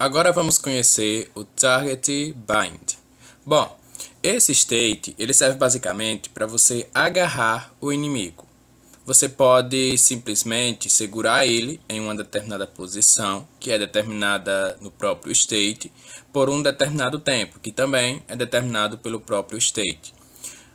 agora vamos conhecer o Target Bind. Bom, esse state ele serve basicamente para você agarrar o inimigo. Você pode simplesmente segurar ele em uma determinada posição, que é determinada no próprio state, por um determinado tempo, que também é determinado pelo próprio state.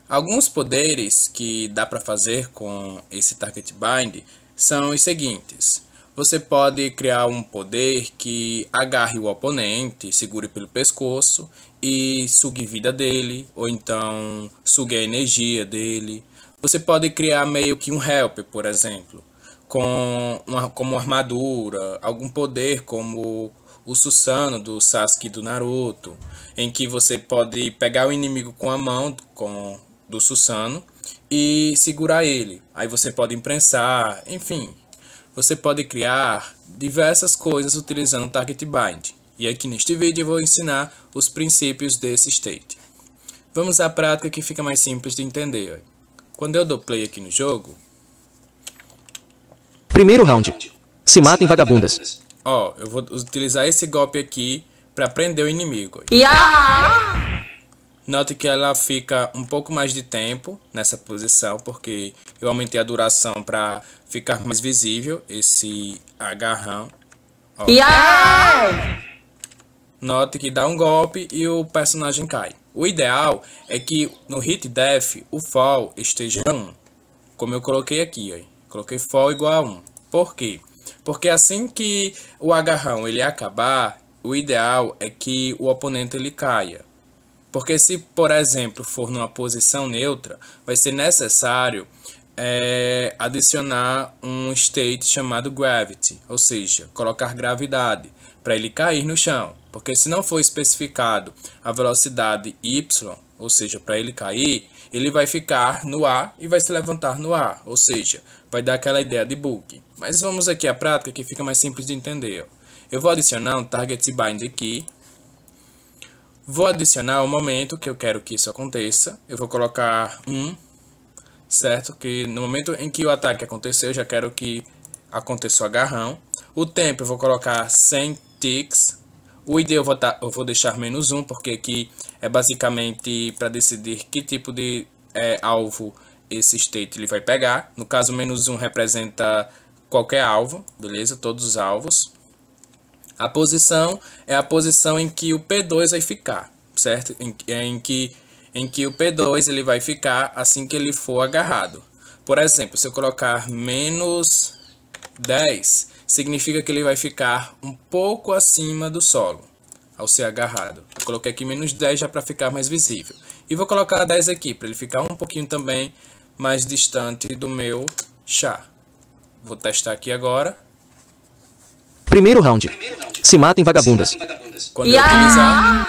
Alguns poderes que dá para fazer com esse Target Bind são os seguintes. Você pode criar um poder que agarre o oponente, segure pelo pescoço e sugue vida dele, ou então sugue a energia dele. Você pode criar meio que um helper, por exemplo, como armadura, algum poder como o Susanoo do Sasuke e do Naruto, em que você pode pegar o inimigo com a mão do Susanoo e segurar ele. Aí você pode imprensar, enfim. Você pode criar diversas coisas utilizando o Target Bind. E aqui neste vídeo eu vou ensinar os princípios desse state. Vamos à prática que fica mais simples de entender. Quando eu dou play aqui no jogo... Primeiro round. Se matem vagabundas. Ó, eu vou utilizar esse golpe aqui para prender o inimigo. Note que ela fica um pouco mais de tempo nessa posição, porque eu aumentei a duração para ficar mais visível esse agarrão. Ó. Note que dá um golpe e o personagem cai. O ideal é que no Hit Death o fall esteja 1, como eu coloquei aqui. Ó. Coloquei fall igual a 1. Por quê? Porque assim que o agarrão ele acabar, o ideal é que o oponente ele caia. Porque se, por exemplo, for numa posição neutra, vai ser necessário adicionar um state chamado Gravity, ou seja, colocar gravidade, para ele cair no chão. Porque se não for especificado a velocidade y, ou seja, para ele cair, ele vai ficar no ar e vai se levantar no ar, ou seja, vai dar aquela ideia de bug. Mas vamos aqui à prática que fica mais simples de entender. Eu vou adicionar um Target Bind aqui. Vou adicionar o momento que eu quero que isso aconteça. Eu vou colocar 1, certo? Que no momento em que o ataque acontecer, eu já quero que aconteça o agarrão. O tempo eu vou colocar 100 ticks. O ID eu vou deixar -1, porque aqui é basicamente para decidir que tipo de alvo esse state ele vai pegar. No caso, -1 representa qualquer alvo, beleza? Todos os alvos. A posição é a posição em que o P2 vai ficar, certo? Em que o P2 ele vai ficar assim que ele for agarrado. Por exemplo, se eu colocar -10, significa que ele vai ficar um pouco acima do solo ao ser agarrado. Eu coloquei aqui -10 já para ficar mais visível. E vou colocar 10 aqui para ele ficar um pouquinho também mais distante do meu chá. Vou testar aqui agora. Primeiro round. Se matem vagabundas. Quando eu utilizar...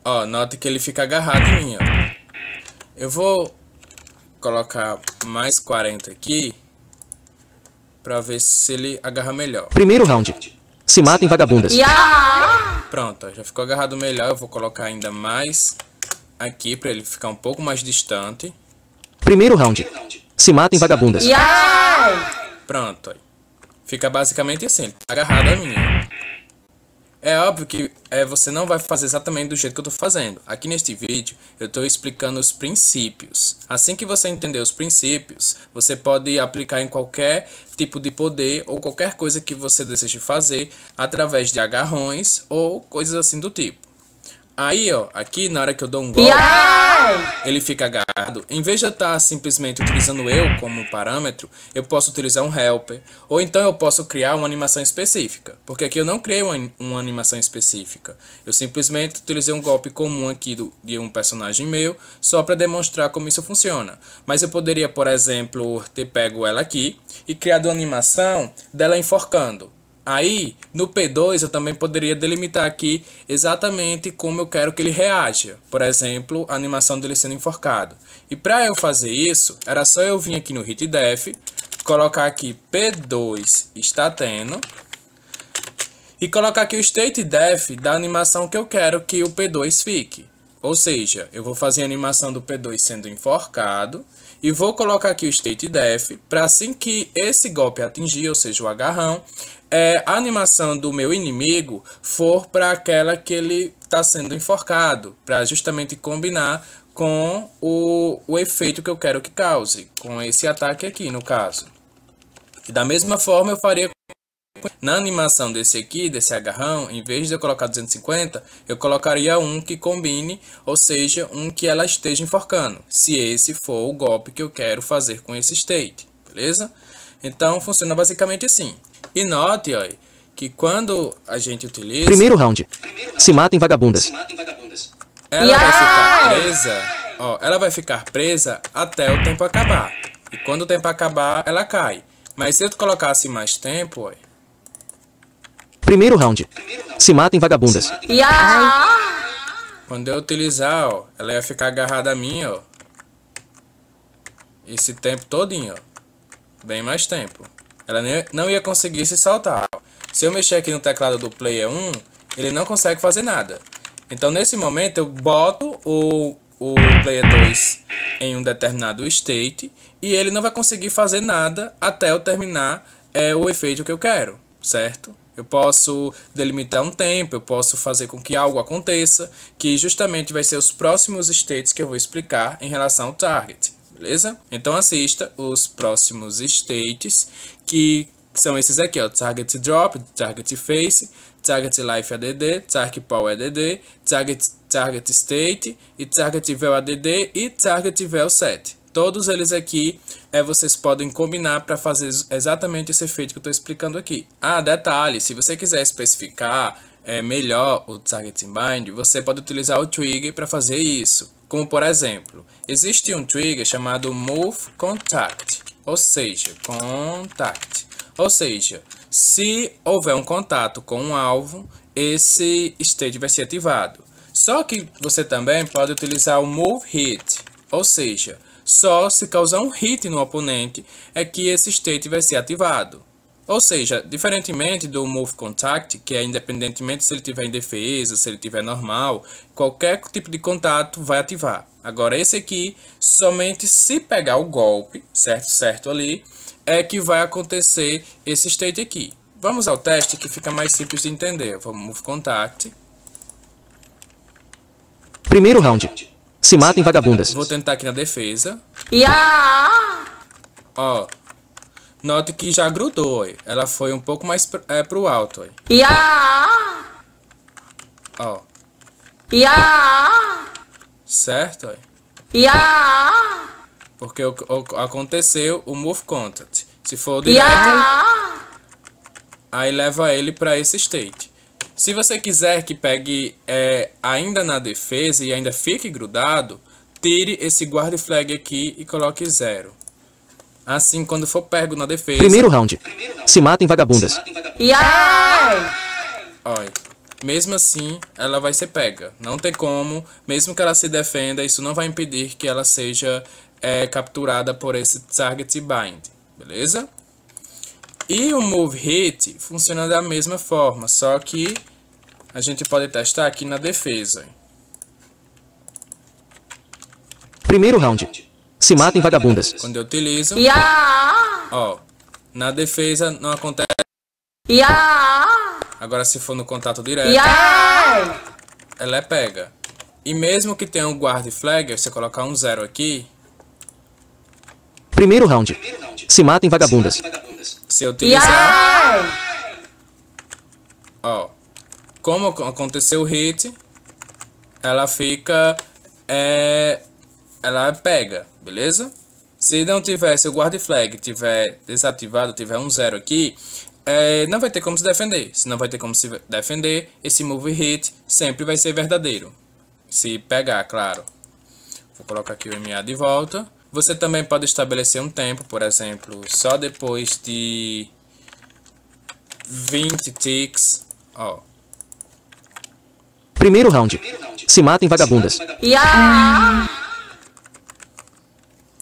Ó, note que ele fica agarrado em mim, ó. Eu vou colocar mais 40 aqui para ver se ele agarra melhor. Primeiro round. Se matem vagabundas. Pronto, ó, já ficou agarrado melhor. Eu vou colocar ainda mais aqui para ele ficar um pouco mais distante. Primeiro round. Se matem vagabundas. Pronto, ó. Fica basicamente assim, ele tá agarrado a mim. É óbvio que você não vai fazer exatamente do jeito que eu estou fazendo. Aqui neste vídeo eu estou explicando os princípios. Assim que você entender os princípios, você pode aplicar em qualquer tipo de poder ou qualquer coisa que você deseje fazer através de agarrões ou coisas assim do tipo. Aí, ó, aqui na hora que eu dou um golpe, ele fica agarrado. Em vez de eu estar simplesmente utilizando eu como parâmetro, eu posso utilizar um helper. Ou então eu posso criar uma animação específica. Porque aqui eu não criei uma animação específica. Eu simplesmente utilizei um golpe comum aqui de um personagem meu, só para demonstrar como isso funciona. Mas eu poderia, por exemplo, ter pego ela aqui e criado uma animação dela enforcando. Aí, no P2, eu também poderia delimitar aqui exatamente como eu quero que ele reaja. Por exemplo, a animação dele sendo enforcado. E para eu fazer isso, era só eu vir aqui no Hit Death, colocar aqui P2 está tendo, e colocar aqui o State Def da animação que eu quero que o P2 fique. Ou seja, eu vou fazer a animação do P2 sendo enforcado e vou colocar aqui o State Def para assim que esse golpe atingir, ou seja, o agarrão, a animação do meu inimigo for para aquela que ele está sendo enforcado, para justamente combinar com o efeito que eu quero que cause, com esse ataque aqui no caso. E da mesma forma eu faria na animação desse aqui, desse agarrão, em vez de eu colocar 250, eu colocaria um que combine, ou seja, um que ela esteja enforcando, se esse for o golpe que eu quero fazer com esse state, beleza? Então funciona basicamente assim. E note, ó, que quando a gente utiliza... Primeiro round. Se matem vagabundas. Ela vai ficar presa, ó, ela vai ficar presa até o tempo acabar. E quando o tempo acabar, ela cai. Mas se eu colocasse mais tempo, ó, Primeiro round. Se matem vagabundas. quando eu utilizar, ó, ela ia ficar agarrada a mim, ó. Esse tempo todinho, ó. Bem mais tempo. Ela não ia conseguir se saltar. Se eu mexer aqui no teclado do player 1, ele não consegue fazer nada. Então nesse momento eu boto o player 2 em um determinado state e ele não vai conseguir fazer nada até eu terminar o efeito que eu quero, certo? Eu posso delimitar um tempo, eu posso fazer com que algo aconteça, que justamente vai ser os próximos states que eu vou explicar em relação ao target, beleza? Então assista os próximos states, que são esses aqui, ó, target drop, target face, target life add, target power add, target state, e target vel add e target vel set. Todos eles aqui vocês podem combinar para fazer exatamente esse efeito que eu estou explicando aqui. Ah, detalhe, se você quiser especificar melhor o targeting bind, você pode utilizar o trigger para fazer isso. Como por exemplo, existe um trigger chamado move contact, ou seja, se houver um contato com um alvo, esse state vai ser ativado. Só que você também pode utilizar o move hit, ou seja, só se causar um hit no oponente é que esse state vai ser ativado. Ou seja, diferentemente do Move Contact, que é independentemente se ele tiver em defesa, se ele tiver normal, qualquer tipo de contato vai ativar. Agora esse aqui, somente se pegar o golpe, certo ali, é que vai acontecer esse state aqui. Vamos ao teste que fica mais simples de entender. Vamos Move Contact. Primeiro round. Se matem vagabundas. Vou tentar aqui na defesa. Ó, note que já grudou. Ela foi um pouco mais pro alto. Ó. Certo? Porque aconteceu o Move Contact. Se for direto, aí leva ele para esse state. Se você quiser que pegue ainda na defesa e ainda fique grudado, tire esse guard flag aqui e coloque 0. Assim, quando for pego na defesa... Primeiro round. Se matem vagabundas. Olha, mesmo assim, ela vai ser pega. Não tem como, mesmo que ela se defenda, isso não vai impedir que ela seja capturada por esse target bind, beleza? E o Move Hit funciona da mesma forma, só que a gente pode testar aqui na defesa. Primeiro round. Se matem vagabundas. Quando eu utilizo, ó, na defesa não acontece. Agora se for no contato direto, ela é pega. E mesmo que tenha um guard flag, você colocar um 0 aqui. Primeiro round. Se matem vagabundas. Se eu utilizar, ó, como aconteceu o hit, ela fica, ela pega, beleza? Se não tiver, se o guard flag tiver desativado, tiver um 0 aqui, não vai ter como se defender. Se não vai ter como se defender, esse move hit sempre vai ser verdadeiro. Se pegar, claro. Vou colocar aqui o MA de volta. Você também pode estabelecer um tempo, por exemplo, só depois de 20 ticks, ó. Primeiro round. Se matem vagabundas.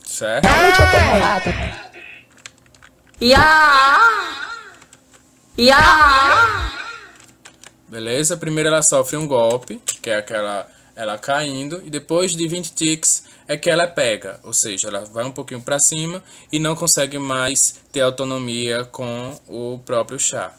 Certo? Beleza? Primeiro ela sofre um golpe, que é aquela, ela caindo, e depois de 20 ticks é que ela pega, ou seja, ela vai um pouquinho para cima e não consegue mais ter autonomia com o próprio chá.